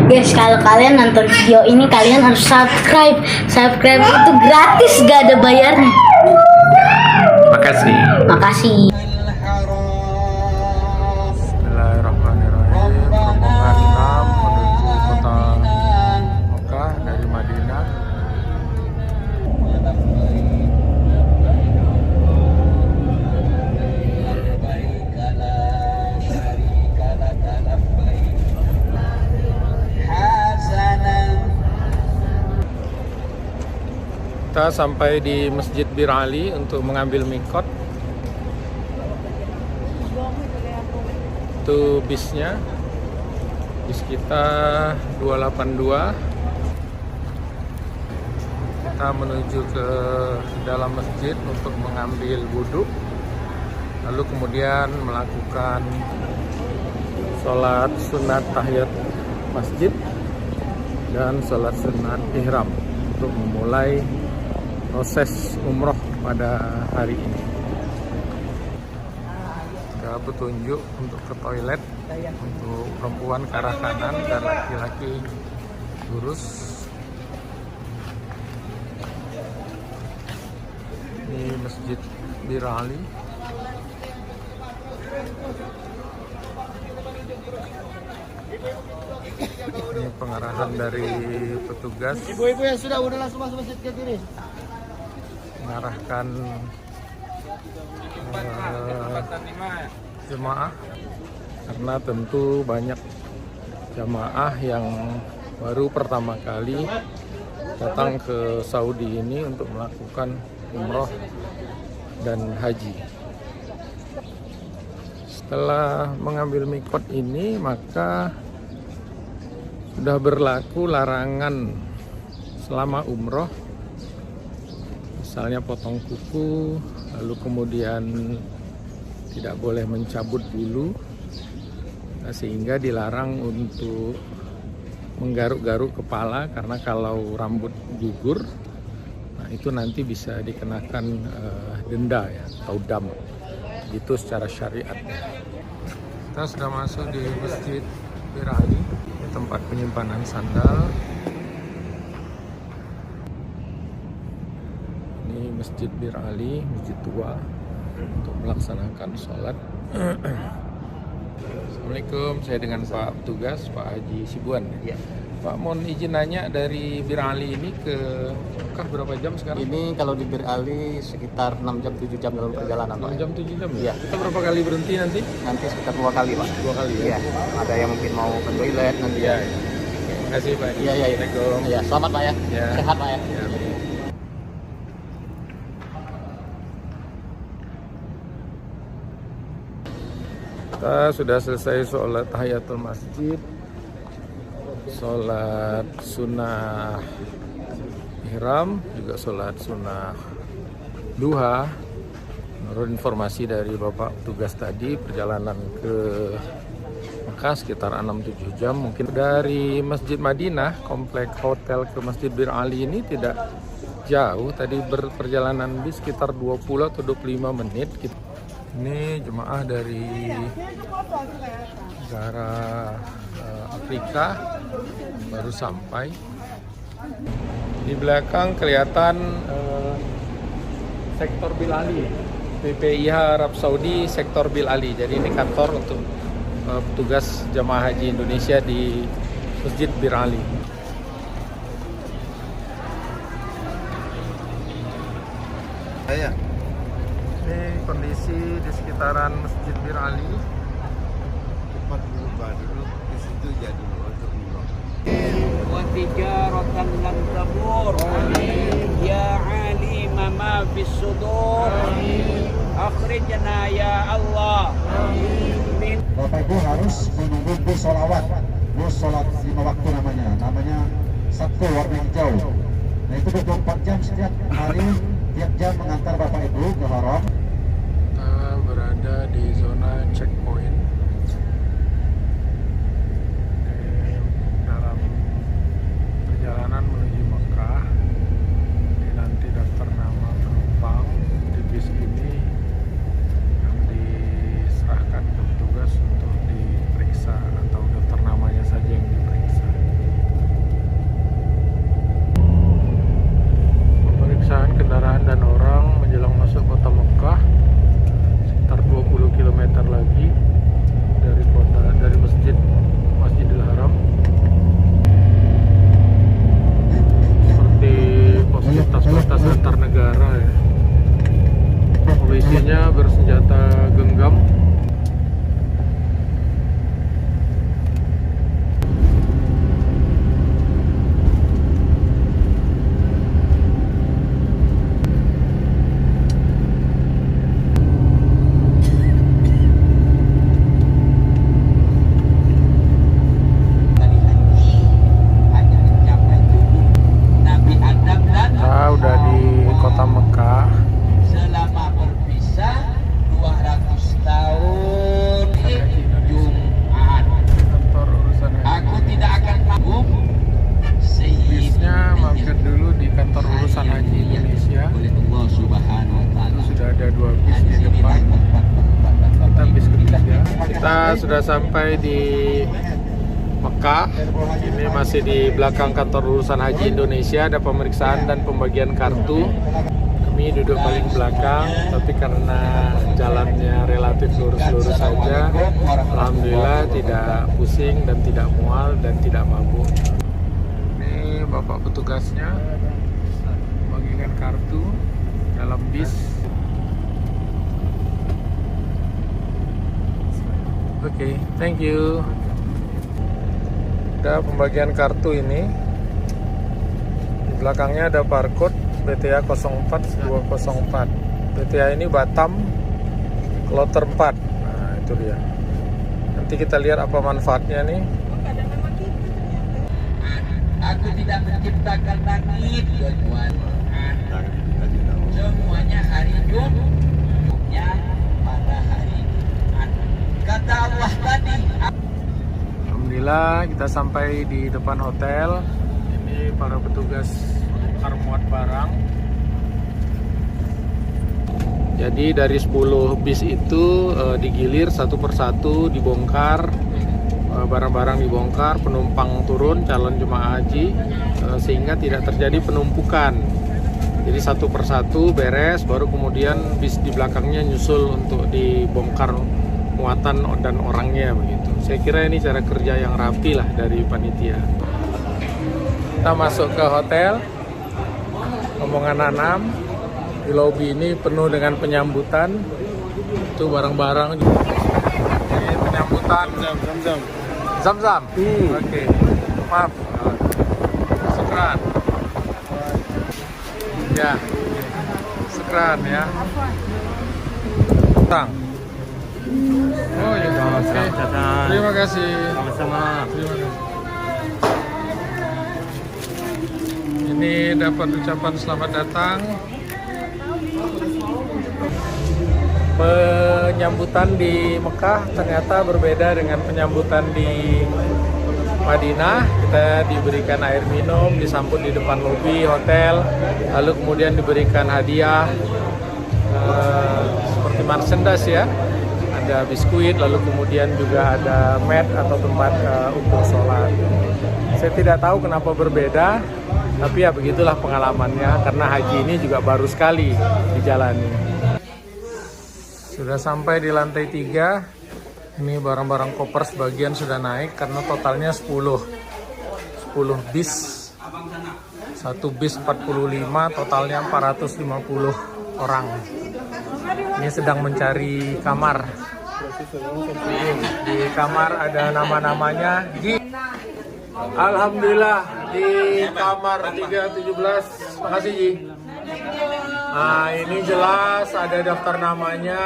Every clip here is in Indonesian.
Guys, kalau kalian nonton video ini kalian harus subscribe. Subscribe itu gratis, gak ada bayarnya. Makasih. Makasih. Bismillahirrahmanirrahim. Rombongan 6 menuju kota Mekah dari Madinah. Kita sampai di Masjid Bir Ali untuk mengambil mikot. Itu bisnya. Bis kita 282. Kita menuju ke dalam masjid untuk mengambil wudhu. Lalu kemudian melakukan sholat sunat tahiyat masjid dan sholat sunat ihram untuk memulai proses umroh pada hari ini. Ada petunjuk untuk ke toilet untuk perempuan ke arah kanan dan laki-laki lurus. Ini Masjid Bir Ali. Ini pengarahan dari petugas. Ibu-ibu yang sudah langsung masuk masjid ke kiri. Mengarahkan jemaah, karena tentu banyak jemaah yang baru pertama kali datang ke Saudi ini untuk melakukan umroh dan haji. Setelah mengambil mikot ini, maka sudah berlaku larangan selama umroh, misalnya potong kuku, lalu kemudian tidak boleh mencabut bulu, sehingga dilarang untuk menggaruk-garuk kepala, karena kalau rambut gugur, nah itu nanti bisa dikenakan denda ya, atau dam, itu secara syariat. Kita sudah masuk di Masjid Bir Ali, tempat penyimpanan sandal. Ini Masjid Bir Ali, masjid tua, untuk melaksanakan sholat. Assalamualaikum, saya dengan Pak Petugas, Pak Haji Sibuan. Ya. Pak, mohon izin nanya, dari Bir Ali ini ke Mekah berapa jam sekarang? Ini kalau di Bir Ali sekitar 6 jam 7 jam dalam perjalanan, Pak. 6 jam 7 jam ya? Iya. Kita berapa kali berhenti nanti? Nanti sekitar 2 kali, Pak. 2 kali ya? Iya. Ada yang mungkin mau ke toilet nanti. Iya. Terima kasih Pak. Iya. Assalamualaikum. Iya, selamat Pak ya. Ya. Sehat Pak ya. Ya. Kita sudah selesai sholat tahiyatul masjid, sholat sunnah ihram, juga sholat sunnah duha. Menurut informasi dari Bapak Petugas tadi, perjalanan ke Mekah sekitar 6-7 jam. Mungkin dari Masjid Madinah, komplek hotel ke Masjid Bir Ali ini tidak jauh. Tadi berperjalanan bis sekitar 20 atau 25 menit. Ini jemaah dari negara Afrika baru sampai. Di belakang kelihatan sektor Bil Ali, PPIH Arab Saudi sektor Bil Ali. Jadi ini kantor untuk petugas jemaah haji Indonesia di Masjid Bir Ali. Ini kondisi di sekitaran Masjid Bir Ali. Tempat berubah dulu di situ jadi untuk umroh. Wa tijaratan lan tabur. Ya alim ma fis sudur. Akhrijna ya Allah. Bapak Ibu harus menunggu bus sholawat, bus sholat 5 waktu namanya Satko warna hijau. Nah itu 24 jam setiap hari, tiap jam mengantar Bapak Ibu ke haram. Kita berada di zona checkpoint. Dalam perjalanan menuju Mekah, ini nanti daftar nama penumpang di bis ini yang diserahkan ke petugas untuk diperiksa, atau daftar namanya saja yang diperiksa. kita sudah sampai di Mekah. Ini masih di belakang kantor urusan haji Indonesia. Ada pemeriksaan dan pembagian kartu. Kami duduk paling belakang, tapi karena jalannya relatif lurus-lurus saja, alhamdulillah tidak pusing dan tidak mual dan tidak mabuk. Ini bapak petugasnya bagikan kartu dalam bis. Oke, thank you. Ada pembagian kartu ini. Di belakangnya ada barcode BTA 04204. BTA ini Batam Kloter 4. Nah, itu dia. Nanti kita lihat apa manfaatnya nih. Aku tidak menciptakan langit tuan. Semuanya hari Jumatnya pada hari Jumat. Kata Allah tadi. Alhamdulillah kita sampai di depan hotel. Ini para petugas muat barang. Jadi dari 10 bis itu digilir satu persatu, dibongkar, barang-barang dibongkar, penumpang turun, calon jemaah haji, sehingga tidak terjadi penumpukan. Jadi satu persatu beres, baru kemudian bis di belakangnya nyusul untuk dibongkar muatan dan orangnya begitu. Saya kira ini cara kerja yang rapi lah dari panitia. Kita masuk ke hotel Rombongan 6. Di lobi ini penuh dengan penyambutan. Itu barang-barang. Ini penyambutan Zam-zam. Oke. Maaf. Syukran. Ya. Syukran ya. Tang. Oh ya. Oke. Terima kasih. Sama-sama. Terima kasih. Ini dapat ucapan selamat datang. Penyambutan di Mekah ternyata berbeda dengan penyambutan di Madinah. Kita diberikan air minum, disambut di depan lobi hotel, lalu kemudian diberikan hadiah seperti merchandise ya. Ada biskuit, lalu kemudian juga ada mat atau tempat untuk sholat. Saya tidak tahu kenapa berbeda, tapi ya begitulah pengalamannya, karena haji ini juga baru sekali dijalani. Sudah sampai di lantai 3. Ini barang-barang koper sebagian sudah naik karena totalnya 10 bis. Satu bis 45, totalnya 450 orang. Ini sedang mencari kamar. Di kamar ada nama-namanya. Alhamdulillah di kamar 317. Makasih Ji. Nah ini jelas ada daftar namanya.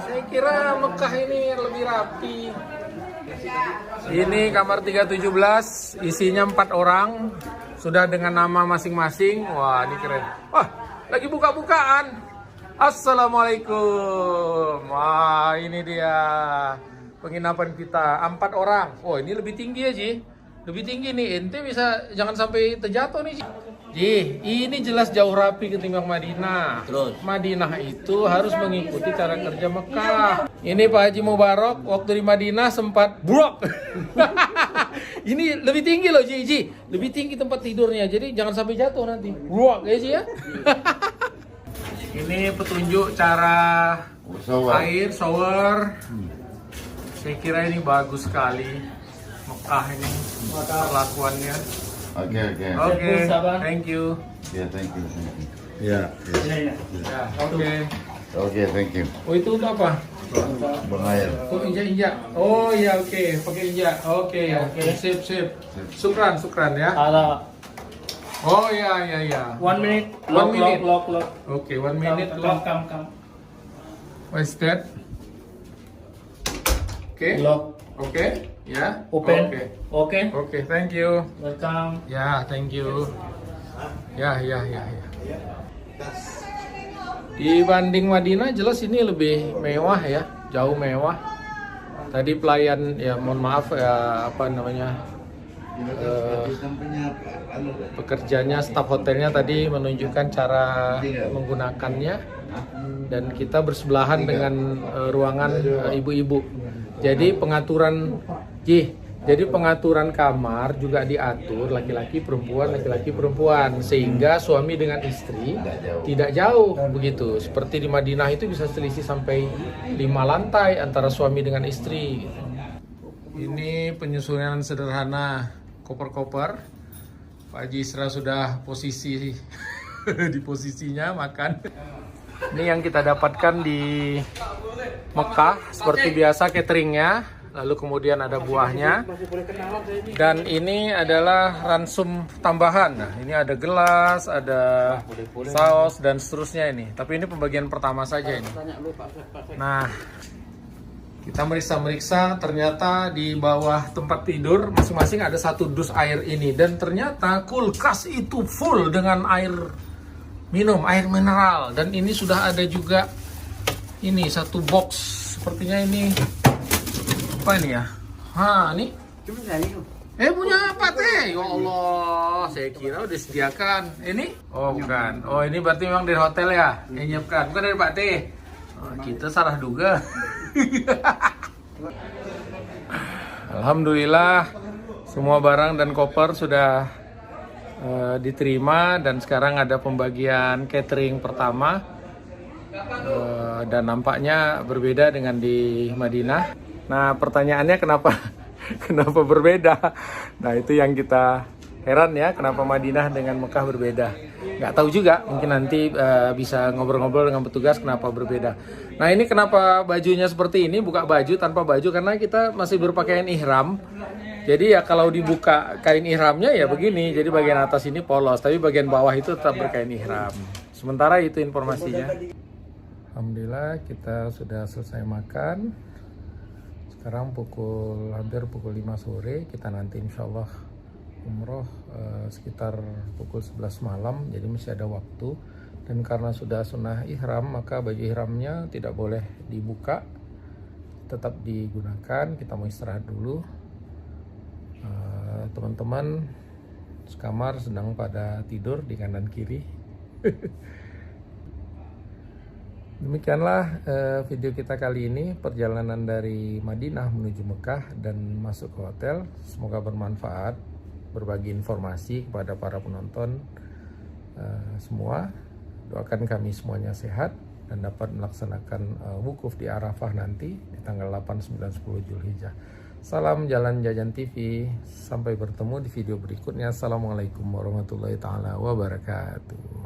Saya kira Mekah ini lebih rapi. Ini kamar 317, isinya 4 orang. Sudah dengan nama masing-masing. Wah ini keren. Wah lagi buka-bukaan. Assalamualaikum. Wah ini dia penginapan kita 4 orang. Oh ini lebih tinggi ya Ji. Lebih tinggi nih. Ente bisa jangan sampai terjatuh nih Ji. Ji, ini jelas jauh rapi ketimbang Madinah. Terus Madinah itu harus mengikuti cara kerja Mekah. Ini Pak Haji Mubarak waktu di Madinah sempat brok. Ini lebih tinggi loh Ji. Lebih tinggi tempat tidurnya. Jadi jangan sampai jatuh nanti. Brok ya Ji ya. Ini petunjuk cara air shower. Saya kira ini bagus sekali. Mekah ini perlakuannya. Oke. Thank you. Ya, thank you. Ya, oke, Thank you. Oh itu untuk apa? Buang air. Oh injak. Oh iya oke, pakai injak. Oke. Sip. Syukran ya. Oh iya. 1 minute. 1 minute. Lock. Oke, 1 minute. Come. What's that? Oke. Lock. Oke. Ya. Open. Oke. Okay. Oke, thank you. Welcome. Ya, thank you. Ya. Dibanding Madinah jelas ini lebih mewah ya, jauh mewah. Tadi pelayan ya mohon maaf ya apa namanya pekerjanya, staf hotelnya tadi menunjukkan cara menggunakannya dan kita bersebelahan dengan ruangan ibu-ibu. Jadi pengaturan kamar juga diatur laki-laki perempuan, sehingga suami dengan istri tidak jauh begitu. Seperti di Madinah itu bisa selisih sampai 5 lantai antara suami dengan istri. Ini penyusunan sederhana koper-koper. Pak Haji Isra sudah posisi di posisinya makan. Ini yang kita dapatkan di Mekah, seperti biasa cateringnya. Lalu kemudian ada buahnya, dan ini adalah ransum tambahan. Nah, ini ada gelas, ada saus dan seterusnya ini. Tapi ini pembagian pertama saja ini. Nah, kita meriksa, ternyata di bawah tempat tidur masing-masing ada 1 dus air ini, dan ternyata kulkas itu full dengan air minum, air mineral. Dan ini sudah ada juga ini 1 box, sepertinya ini. Apa ini ya? Ini punya apa teh? Ya Allah, saya kira udah disediakan. Ini? Oh bukan. Oh ini berarti memang dari hotel ya? Yang nyiapkan, bukan dari Pak Teh. Oh, kita salah duga. Alhamdulillah, semua barang dan koper sudah diterima, dan sekarang ada pembagian catering pertama, dan nampaknya berbeda dengan di Madinah. Nah, pertanyaannya kenapa berbeda? Nah, itu yang kita heran ya, kenapa Madinah dengan Mekah berbeda. Nggak tahu juga, mungkin nanti bisa ngobrol-ngobrol dengan petugas kenapa berbeda. Nah, ini kenapa bajunya seperti ini, buka baju tanpa baju, karena kita masih berpakaian ihram. Jadi ya kalau dibuka kain ihramnya ya begini, jadi bagian atas ini polos, tapi bagian bawah itu tetap berkain ihram. Sementara itu informasinya. Alhamdulillah kita sudah selesai makan. Sekarang hampir pukul 5 sore, kita nanti insya Allah umroh sekitar pukul 11 malam, jadi masih ada waktu. Dan karena sudah sunnah ihram, maka baju ihramnya tidak boleh dibuka, tetap digunakan. Kita mau istirahat dulu. Teman-teman sekamar sedang pada tidur di kanan kiri. Demikianlah video kita kali ini, perjalanan dari Madinah menuju Mekah dan masuk ke hotel. Semoga bermanfaat, berbagi informasi kepada para penonton semua. Doakan kami semuanya sehat dan dapat melaksanakan wukuf di Arafah nanti di tanggal 8, 9, 10 Zulhijjah. Salam Jalan Jajan TV, sampai bertemu di video berikutnya. Assalamualaikum warahmatullahi wabarakatuh.